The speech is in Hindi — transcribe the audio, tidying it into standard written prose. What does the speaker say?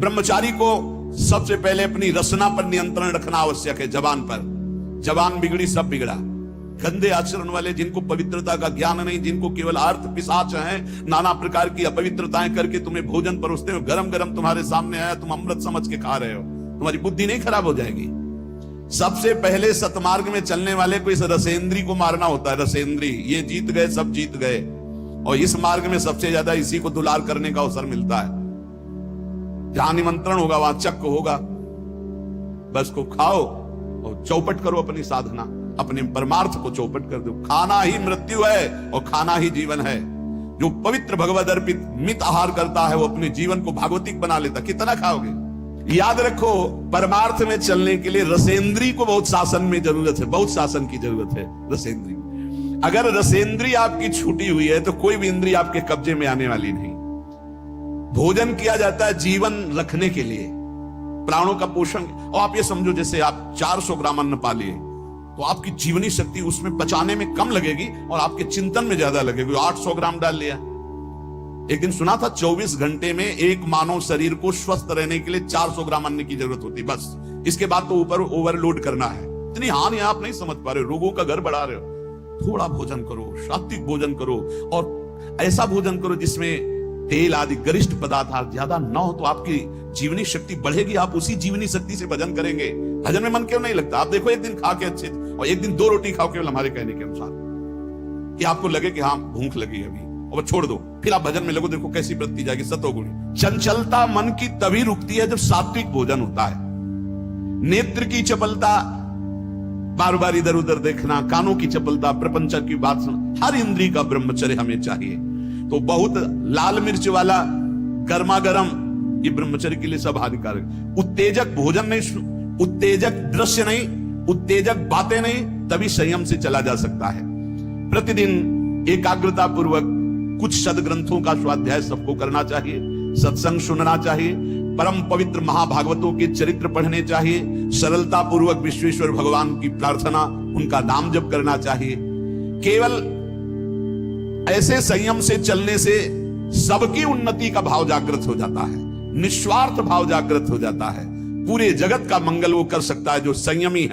ब्रह्मचारी को सबसे पहले अपनी रसना पर नियंत्रण रखना आवश्यक है। जबान पर, जबान बिगड़ी सब बिगड़ा। गंदे आचरण वाले, जिनको पवित्रता का ज्ञान नहीं, जिनको केवल अर्थ पिशाच हैं, नाना प्रकार की अपवित्रताएं करके तुम्हें भोजन परोसते हो, गरम गरम तुम्हारे सामने आया, तुम अमृत समझ के खा रहे हो, तुम्हारी बुद्धि नहीं खराब हो जाएगी? सबसे पहले सतमार्ग में चलने वाले को इस रसेंद्री को मारना होता है। रसेंद्री, ये जीत गए, सब जीत गए। और इस मार्ग में सबसे ज्यादा इसी को दुलार करने का अवसर मिलता है। जहां निमंत्रण होगा वहां चक्क होगा, बस को खाओ और चौपट करो अपनी साधना, अपने परमार्थ को चौपट कर दो। खाना ही मृत्यु है और खाना ही जीवन है। जो पवित्र भगवद अर्पित मित आहार करता है वो अपने जीवन को भागवतिक बना लेता। कितना खाओगे? याद रखो, परमार्थ में चलने के लिए रसेंद्री को बहुत शासन में जरूरत है, बहुत शासन की जरूरत है। रसेंद्री, अगर रसेंद्री आपकी छूटी हुई है तो कोई भी इंद्री आपके कब्जे में आने वाली नहीं। भोजन किया जाता है जीवन रखने के लिए, प्राणों का पोषण। और आप ये समझो, जैसे आप 400 ग्राम अन्न पा लिए तो आपकी जीवनी शक्ति उसमें पचाने में कम लगेगी और आपके चिंतन में ज्यादा लगेगी। 800 ग्राम डाल लिया। एक दिन सुना था 24 घंटे में एक मानव शरीर को स्वस्थ रहने के लिए 400 ग्राम अन्न की जरूरत होती, बस। इसके बाद तो ऊपर ओवरलोड करना है। इतनी हानि आप नहीं समझ पा रहे हो, रोगों का घर बढ़ा रहे हो। थोड़ा भोजन करो, सात्विक भोजन करो, और ऐसा भोजन करो जिसमें तेल आदि गरिष्ठ पदार्थ ज्यादा न हो, तो आपकी जीवनी शक्ति बढ़ेगी। आप उसी जीवनी शक्ति से भजन करेंगे। भजन में मन क्यों नहीं लगता? आप देखो, एक दिन खा के अच्छे, और एक दिन 2 रोटी खाओ केवल हमारे कहने के अनुसार, कि आपको लगे कि हाँ भूख लगी अभी, और छोड़ दो, फिर आप भजन में लगो। देखो कैसी वृत्ति जाएगी, सतोगुणी। चंचलता मन की तभी रुकती है जब सात्विक भोजन होता है। नेत्र की चपलता, बार बार इधर उधर देखना, कानों की चपलता, प्रपंच की बात सुनना, हर इंद्री का ब्रह्मचर्य हमें चाहिए। तो बहुत लाल मिर्च वाला गर्मा गर्म ये ब्रह्मचर्य के लिए सब हानिकारक। उत्तेजक भोजन नहीं, उत्तेजक दृश्य नहीं, उत्तेजक बातें नहीं, तभी संयम से चला जा सकता है। प्रतिदिन एकाग्रता पूर्वक कुछ सदग्रंथों का स्वाध्याय सबको करना चाहिए, सत्संग सुनना चाहिए, परम पवित्र महाभागवतों के चरित्र पढ़ने चाहिए, सरलता पूर्वक विश्वेश्वर भगवान की प्रार्थना, उनका नाम जप करना चाहिए। केवल ऐसे संयम से चलने से सबकी उन्नति का भाव जागृत हो जाता है, निस्वार्थ भाव जागृत हो जाता है। पूरे जगत का मंगल वो कर सकता है जो संयमी है।